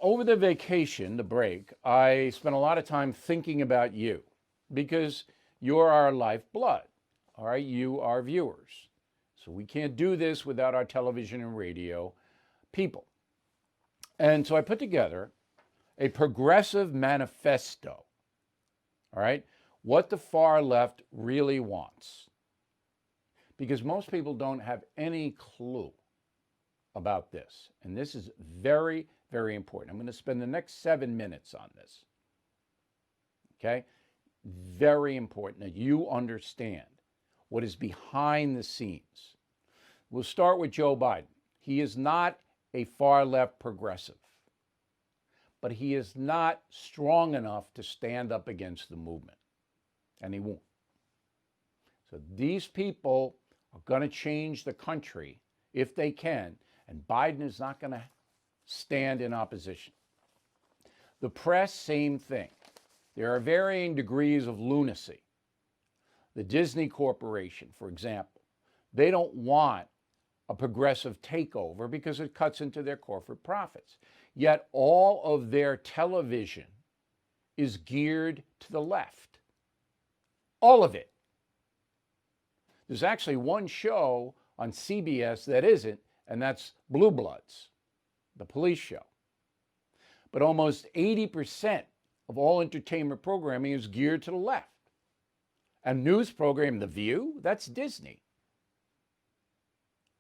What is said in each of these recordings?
over the vacation, the break, I spent a lot of time thinking about you because you're our lifeblood. All right, you are viewers. So we can't do this without our television and radio people. And so I put together a progressive manifesto. All right, what the far left really wants. Because most people don't have any clue about this. And this is very, very important. I'm going to spend the next 7 minutes on this. Okay? Very important that you understand what is behind the scenes. We'll start with Joe Biden. He is not a far left progressive, but he is not strong enough to stand up against the movement, and he won't. So these people are going to change the country if they can, and Biden is not going to stand in opposition. The press, same thing. There are varying degrees of lunacy. The Disney Corporation, for example, they don't want a progressive takeover because it cuts into their corporate profits. Yet all of their television is geared to the left. All of it. There's actually one show on CBS that isn't, and that's Blue Bloods, the police show. But almost 80% of all entertainment programming is geared to the left. And news program, The View, that's Disney.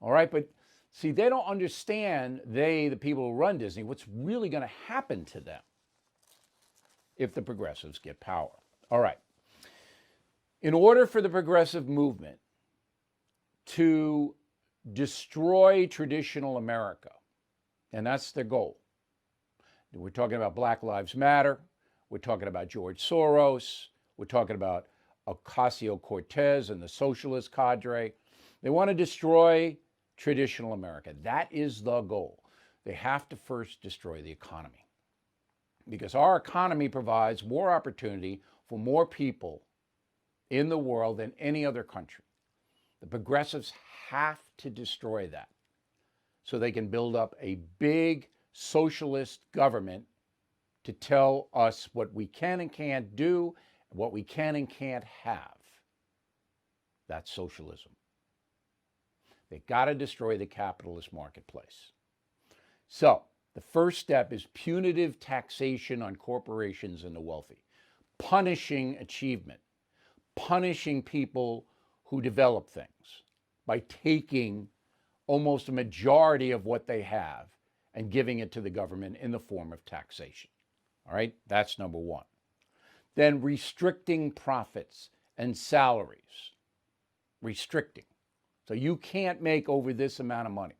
All right, but see, they don't understand, the people who run Disney, what's really going to happen to them if the progressives get power. All right. In order for the progressive movement to destroy traditional America, and that's their goal. We're talking about Black Lives Matter. We're talking about George Soros. We're talking about Ocasio-Cortez and the socialist cadre. They want to destroy traditional America. That is the goal. They have to first destroy the economy, because our economy provides more opportunity for more people in the world than any other country. The progressives have to destroy that so they can build up a big socialist government to tell us what we can and can't do, what we can and can't have. That's socialism. They got to destroy the capitalist marketplace. So the first step is punitive taxation on corporations and the wealthy, punishing achievement, punishing people who develop things by taking almost a majority of what they have and giving it to the government in the form of taxation. All right, that's number one. Then restricting profits and salaries. Restricting. So you can't make over this amount of money.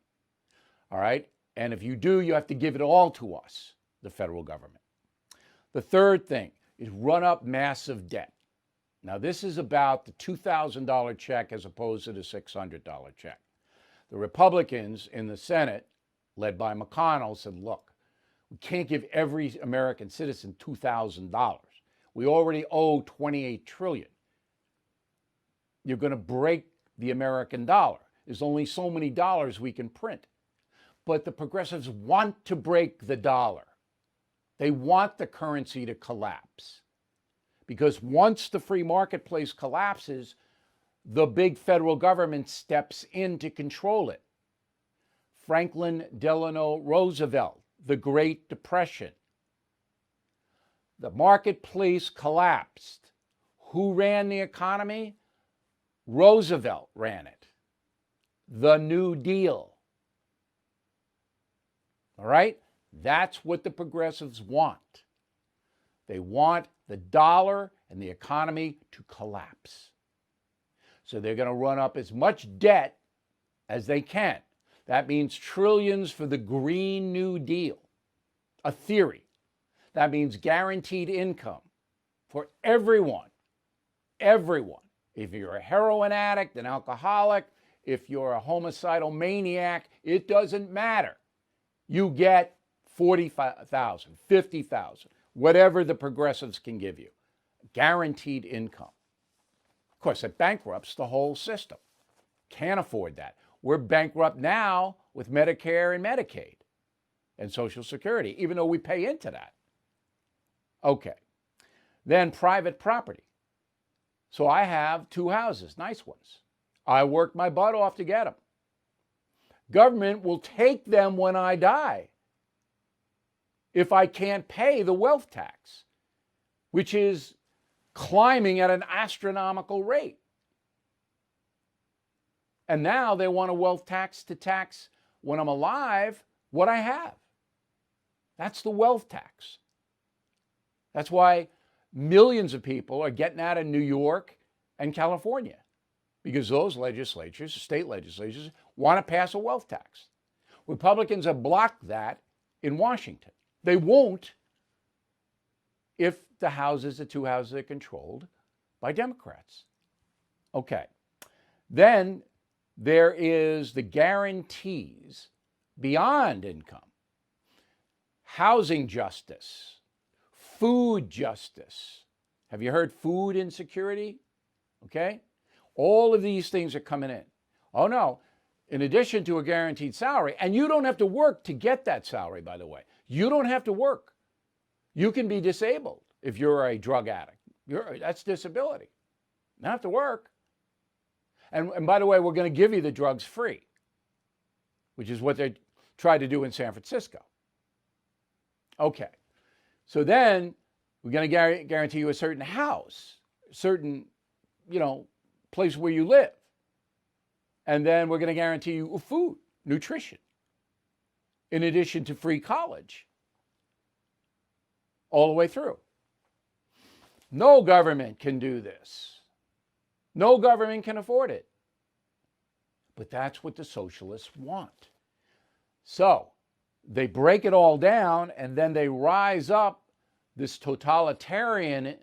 All right, and if you do, you have to give it all to us, the federal government. The third thing is run up massive debt. Now, this is about the $2,000 check as opposed to the $600 check. The Republicans in the Senate, led by McConnell, said, look, we can't give every American citizen $2,000. We already owe $28 trillion. You're going to break the American dollar. There's only so many dollars we can print. But the progressives want to break the dollar. They want the currency to collapse. Because once the free marketplace collapses, the big federal government steps in to control it. Franklin Delano Roosevelt, the Great Depression. The marketplace collapsed. Who ran the economy? Roosevelt ran it. The New Deal. All right? That's what the progressives want. They want the dollar and the economy to collapse. So they're going to run up as much debt as they can. That means trillions for the Green New Deal, a theory. That means guaranteed income for everyone. Everyone. If you're a heroin addict, an alcoholic, if you're a homicidal maniac, it doesn't matter. You get $40,000, $50,000, whatever the progressives can give you. Guaranteed income. Of course, it bankrupts the whole system. Can't afford that. We're bankrupt now with Medicare and Medicaid. and Social Security, even though we pay into that. Okay. Then private property. So I have 2 houses, nice ones. I worked my butt off to get them. Government will take them when I die if I can't pay the wealth tax, which is climbing at an astronomical rate. And now they want a wealth tax to tax when I'm alive what I have. That's the wealth tax. That's why millions of people are getting out of New York and California, because those legislatures, state legislatures, want to pass a wealth tax. Republicans have blocked that in Washington. They won't if the 2 houses are controlled by Democrats. Okay. Then there is the guarantees beyond income. Housing justice, food justice. Have you heard food insecurity? Okay. All of these things are coming in. Oh no, in addition to a guaranteed salary, and you don't have to work to get that salary, by the way. You don't have to work. You can be disabled if you're a drug addict. That's disability. You don't have to work. And by the way, we're going to give you the drugs free, which is what they tried to do in San Francisco. Okay. So then we're going to guarantee you a certain house, certain, place where you live. And then we're going to guarantee you food, nutrition, in addition to free college, all the way through. No government can do this. No government can afford it. But that's what the socialists want. So they break it all down, and then they rise up this totalitarian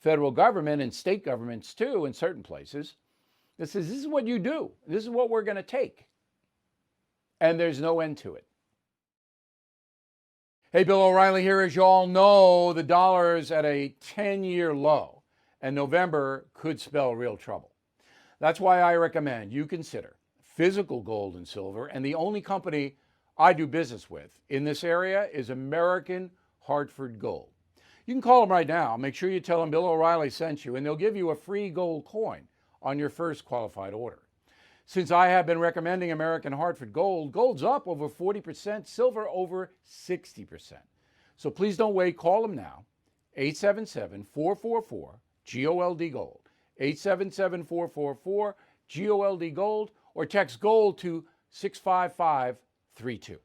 federal government and state governments too in certain places that says, this is what you do. This is what we're going to take. And there's no end to it. Hey, Bill O'Reilly here. As you all know, the dollar is at a 10-year low, and November could spell real trouble. That's why I recommend you consider physical gold and silver, and the only company I do business with in this area is American Hartford Gold. You can call them right now. Make sure you tell them Bill O'Reilly sent you, and they'll give you a free gold coin on your first qualified order. Since I have been recommending American Hartford Gold, gold's up over 40%, silver over 60%. So please don't wait. Call them now. 877-444-GOLD Gold. 877-444-GOLD Gold, or text GOLD to 65532.